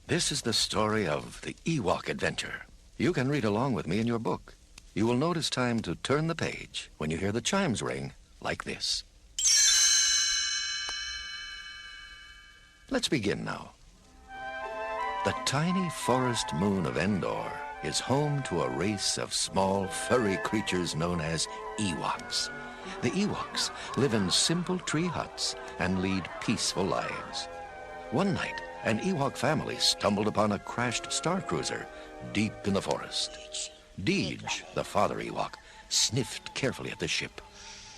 This is the story of the Ewok adventure. You can read along with me in your book. You will notice time to turn the page when you hear the chimes ring like this. Let's begin now. The tiny forest moon of Endor is home to a race of small, furry creatures known as Ewoks. The Ewoks live in simple tree huts and lead peaceful lives. One night, an Ewok family stumbled upon a crashed star cruiser deep in the forest. Deej, the father Ewok, sniffed carefully at the ship.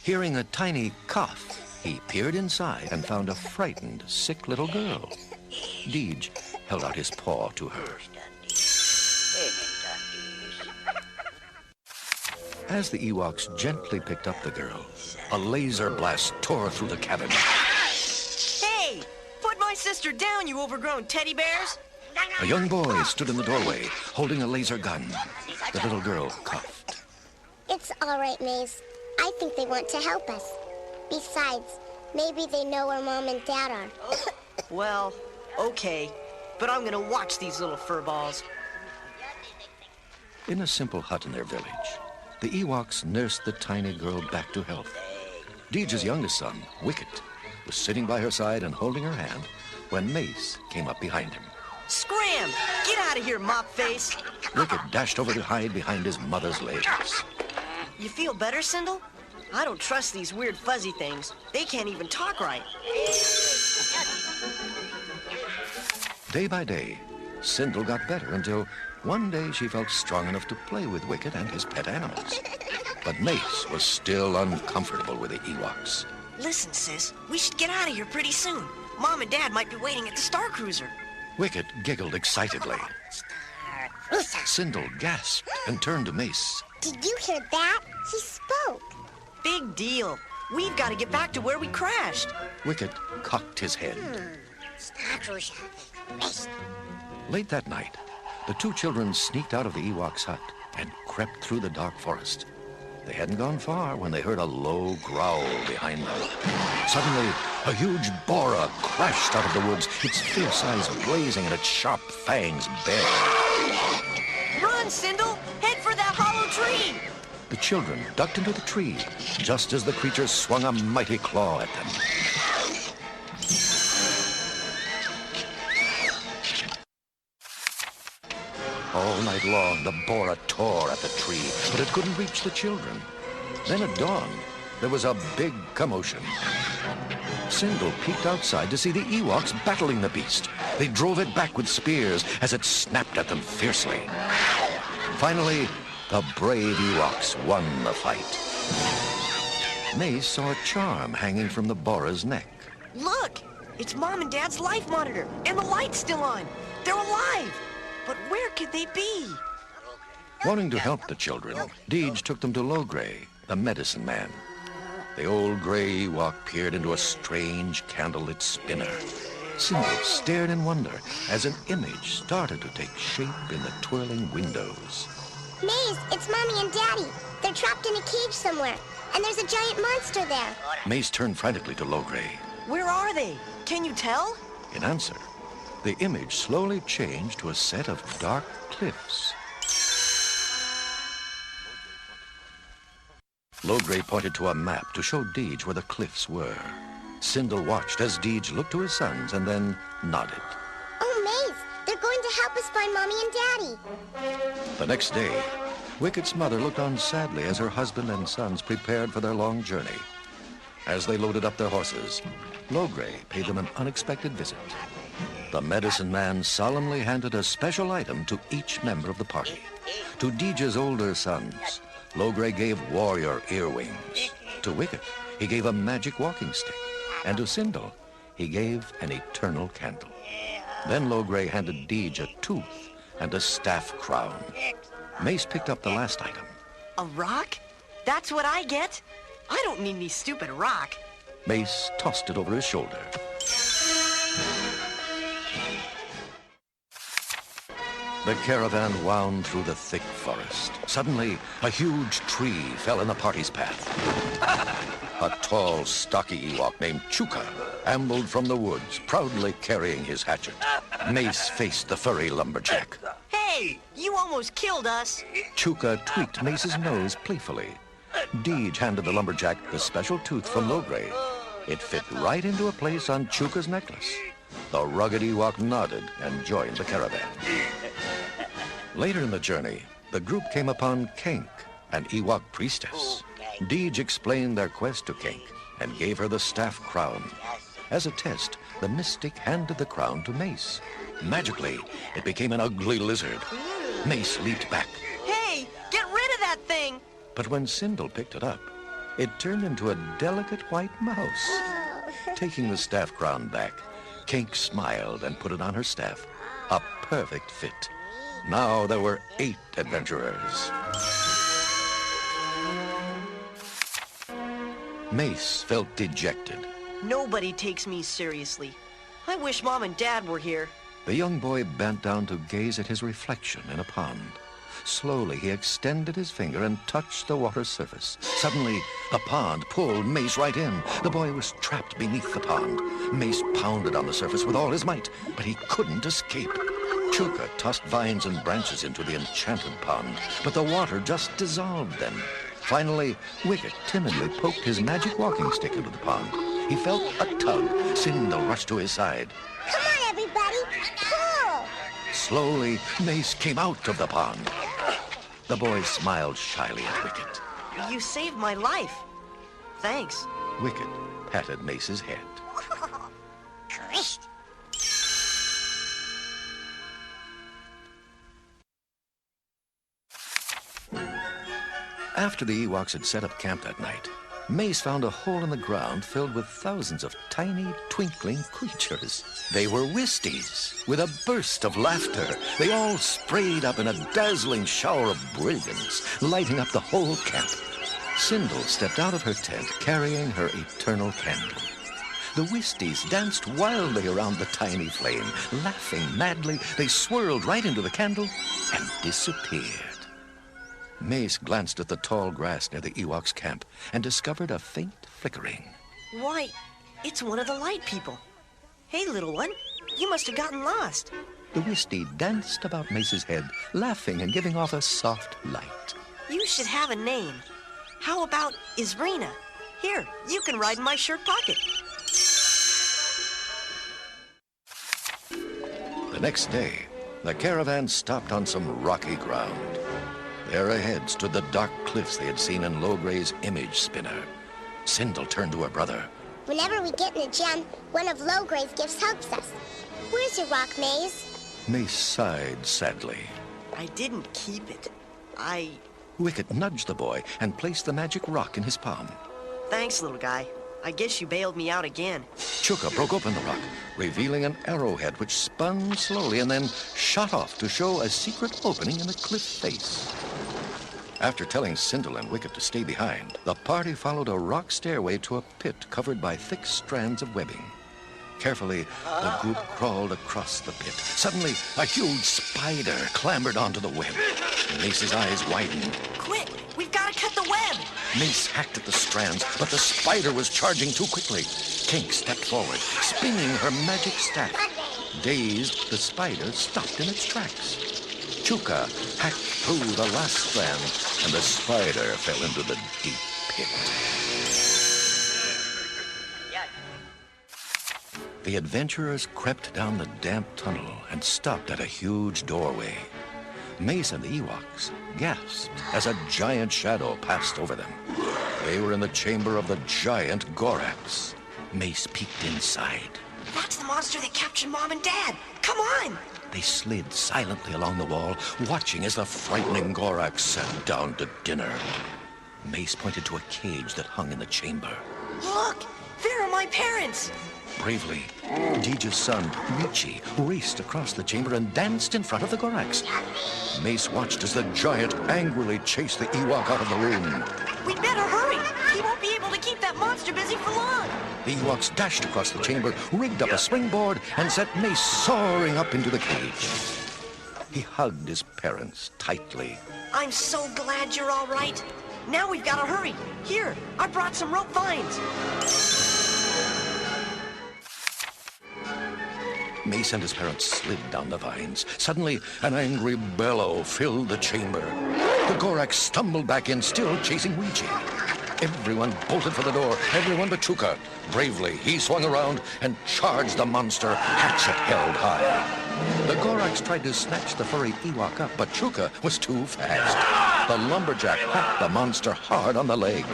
Hearing a tiny cough, he peered inside and found a frightened, sick little girl. Deej held out his paw to her. As the Ewoks gently picked up the girl, a laser blast tore through the cabin. Hey! Put my sister down, you overgrown teddy bears! A young boy stood in the doorway, holding a laser gun. The little girl coughed. It's all right, Maze. I think they want to help us. Besides, maybe they know where Mom and Dad are. Well, okay. But I'm gonna watch these little furballs. In a simple hut in their village, the Ewoks nursed the tiny girl back to health. Deej's youngest son, Wicket, was sitting by her side and holding her hand when Mace came up behind him. Scram! Get out of here, mop face! Wicket dashed over to hide behind his mother's legs. You feel better, Sindel? I don't trust these weird fuzzy things. They can't even talk right. Day by day, Sindel got better until one day she felt strong enough to play with Wicket and his pet animals. But Mace was still uncomfortable with the Ewoks. Listen, sis, we should get out of here pretty soon. Mom and Dad might be waiting at the Star Cruiser. Wicket giggled excitedly. Sindel gasped and turned to Mace. Did you hear that? He spoke. Big deal. We've got to get back to where we crashed. Wicket cocked his head. Late that night, the two children sneaked out of the Ewok's hut and crept through the dark forest. They hadn't gone far when they heard a low growl behind them. Suddenly, a huge boar crashed out of the woods, its fierce eyes blazing and its sharp fangs bared. Run, Sindel! Head for that hollow tree! The children ducked into the tree just as the creature swung a mighty claw at them. All night long, the boar tore at the tree, but it couldn't reach the children. Then at dawn, there was a big commotion. Sindel peeked outside to see the Ewoks battling the beast. They drove it back with spears as it snapped at them fiercely. Finally, the brave Ewoks won the fight. Mace saw a charm hanging from the boar's neck. Look! It's Mom and Dad's life monitor, and the light's still on. They're alive! But where could they be? Wanting to help the children, Deej took them to Logray, the medicine man. The old gray Ewok peered into a strange candlelit spinner. Sindel stared in wonder as an image started to take shape in the twirling windows. Maze, it's Mommy and Daddy. They're trapped in a cage somewhere, and there's a giant monster there. Mace turned frantically to Logray. Where are they? Can you tell? In answer, the image slowly changed to a set of dark cliffs. Logray pointed to a map to show Deej where the cliffs were. Sindel watched as Deej looked to his sons and then nodded. Oh, Maze, they're going to help us find Mommy and Daddy. The next day, Wicket's mother looked on sadly as her husband and sons prepared for their long journey. As they loaded up their horses, Logray paid them an unexpected visit. The medicine man solemnly handed a special item to each member of the party. To Deej's older sons, Logray gave warrior earwings. To Wicket, he gave a magic walking stick. And to Sindel, he gave an eternal candle. Then Logray handed Deej a tooth and a staff crown. Mace picked up the last item. A rock? That's what I get? I don't need any stupid rock. Mace tossed it over his shoulder. The caravan wound through the thick forest. Suddenly, a huge tree fell in the party's path. A tall, stocky Ewok named Chuka ambled from the woods, proudly carrying his hatchet. Mace faced the furry lumberjack. Hey, you almost killed us. Chuka tweaked Mace's nose playfully. Deej handed the lumberjack the special tooth from Logray. It fit right into a place on Chuka's necklace. The rugged Ewok nodded and joined the caravan. Later in the journey, the group came upon Kenk, an Ewok priestess. Deej explained their quest to Kenk and gave her the staff crown. As a test, the mystic handed the crown to Mace. Magically, it became an ugly lizard. Mace leaped back. Hey, get rid of that thing! But when Sindel picked it up, it turned into a delicate white mouse. Taking the staff crown back, Kenk smiled and put it on her staff. A perfect fit. Now there were 8 adventurers. Mace felt dejected. Nobody takes me seriously. I wish Mom and Dad were here. The young boy bent down to gaze at his reflection in a pond. Slowly, he extended his finger and touched the water's surface. Suddenly, the pond pulled Mace right in. The boy was trapped beneath the pond. Mace pounded on the surface with all his might, but he couldn't escape. Chuka tossed vines and branches into the enchanted pond, but the water just dissolved them. Finally, Wicket timidly poked his magic walking stick into the pond. He felt a tug. Sindel rushed to his side. Come on, everybody. Pull! Slowly, Mace came out of the pond. The boy smiled shyly at Wicket. You saved my life. Thanks. Wicket patted Mace's head. Christ. After the Ewoks had set up camp that night, Mace found a hole in the ground filled with thousands of tiny, twinkling creatures. They were Wisties. With a burst of laughter, they all sprayed up in a dazzling shower of brilliance, lighting up the whole camp. Sindel stepped out of her tent, carrying her eternal candle. The Wisties danced wildly around the tiny flame. Laughing madly, they swirled right into the candle and disappeared. Mace glanced at the tall grass near the Ewoks' camp and discovered a faint flickering. Why, it's one of the light people. Hey, little one, you must have gotten lost. The Wistie danced about Mace's head, laughing and giving off a soft light. You should have a name. How about Isrina? Here, you can ride in my shirt pocket. The next day, the caravan stopped on some rocky ground. There ahead stood the dark cliffs they had seen in Logray's image spinner. Sindel turned to her brother. Whenever we get in a jam, one of Logray's gifts helps us. Where's your rock, Maze? Mace sighed sadly. I didn't keep it. Wicket nudged the boy and placed the magic rock in his palm. Thanks, little guy. I guess you bailed me out again. Chuka broke open the rock, revealing an arrowhead which spun slowly and then shot off to show a secret opening in the cliff face. After telling Sindel and Wicket to stay behind, the party followed a rock stairway to a pit covered by thick strands of webbing. Carefully, the group crawled across the pit. Suddenly, a huge spider clambered onto the web. Mace's eyes widened. Quick, we've got to cut the web. Mace hacked at the strands, but the spider was charging too quickly. Kenk stepped forward, spinning her magic staff. Dazed, the spider stopped in its tracks. Chuka hacked through the last strand, and the spider fell into the deep pit. The adventurers crept down the damp tunnel and stopped at a huge doorway. Mace and the Ewoks gasped as a giant shadow passed over them. They were in the chamber of the giant Gorax. Mace peeked inside. That's the monster that captured Mom and Dad. Come on! They slid silently along the wall, watching as the frightening Gorax sat down to dinner. Mace pointed to a cage that hung in the chamber. Look! There are my parents! Bravely, Deej's son, Michi, raced across the chamber and danced in front of the Gorax. Mace watched as the giant angrily chased the Ewok out of the room. We'd better hurry! He won't be able to keep that monster busy for long! The Ewoks dashed across the chamber, rigged up a springboard, and sent Mace soaring up into the cage. He hugged his parents tightly. I'm so glad you're all right. Now we've got to hurry. Here, I brought some rope vines. Mace and his parents slid down the vines. Suddenly, an angry bellow filled the chamber. The Gorax stumbled back in, still chasing Ouija. Everyone bolted for the door, everyone but Chuka. Bravely, he swung around and charged the monster, hatchet held high. The Gorax tried to snatch the furry Ewok up, but Chuka was too fast. The lumberjack whacked the monster hard on the leg.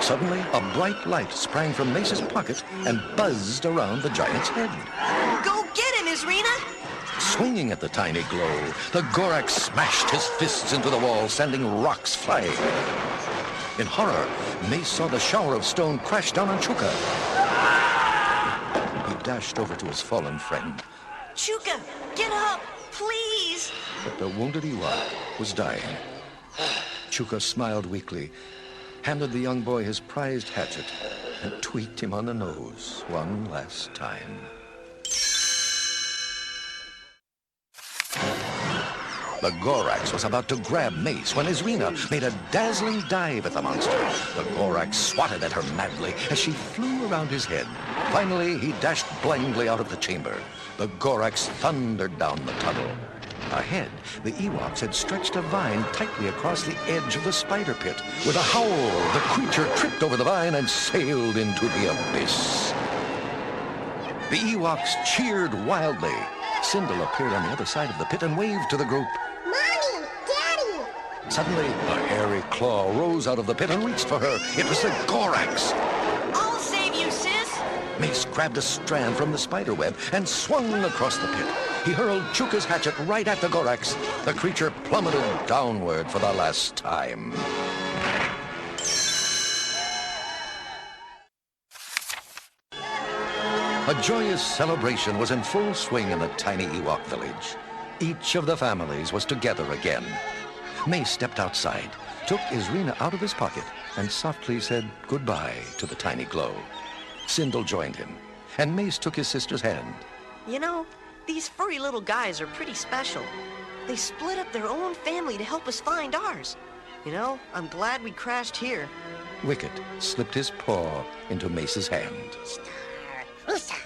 Suddenly, a bright light sprang from Mace's pocket and buzzed around the giant's head. Go get him, Izrina! Swinging at the tiny glow, the Gorax smashed his fists into the wall, sending rocks flying. In horror, Mace saw the shower of stone crash down on Chuka. He dashed over to his fallen friend. Chuka, get up, please! But the wounded Ewok was dying. Chuka smiled weakly, handed the young boy his prized hatchet, and tweaked him on the nose one last time. The Gorax was about to grab Mace when Izrina made a dazzling dive at the monster. The Gorax swatted at her madly as she flew around his head. Finally, he dashed blindly out of the chamber. The Gorax thundered down the tunnel. Ahead, the Ewoks had stretched a vine tightly across the edge of the spider pit. With a howl, the creature tripped over the vine and sailed into the abyss. The Ewoks cheered wildly. Sindel appeared on the other side of the pit and waved to the group. Mommy! Daddy! Suddenly, a hairy claw rose out of the pit and reached for her. It was the Gorax. I'll save you, sis! Mace grabbed a strand from the spider web and swung across the pit. He hurled Chuka's hatchet right at the Gorax. The creature plummeted downward for the last time. A joyous celebration was in full swing in the tiny Ewok village. Each of the families was together again. Mace stepped outside, took Izrina out of his pocket, and softly said goodbye to the tiny glow. Sindel joined him, and Mace took his sister's hand. You know, these furry little guys are pretty special. They split up their own family to help us find ours. You know, I'm glad we crashed here. Wicket slipped his paw into Mace's hand. Rusa.